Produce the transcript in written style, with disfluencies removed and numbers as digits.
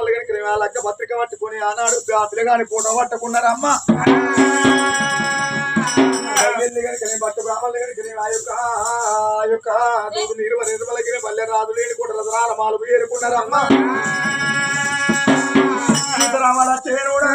బ్రాహ్మణులు కనుక వాళ్ళ అక్క పత్రిక పట్టుకుని ఆనాడు ఆ పిల్లగాని ఫోటో పట్టుకున్నారమ్మ పట్టు బ్రాహ్మణులు కనుక ఆ యొక్క నిర్మలగిరి పల్లె రాజు లేని కూడా రథరాల మాలు ఏరుకున్నారమ్మ సీతారామల చేరుడా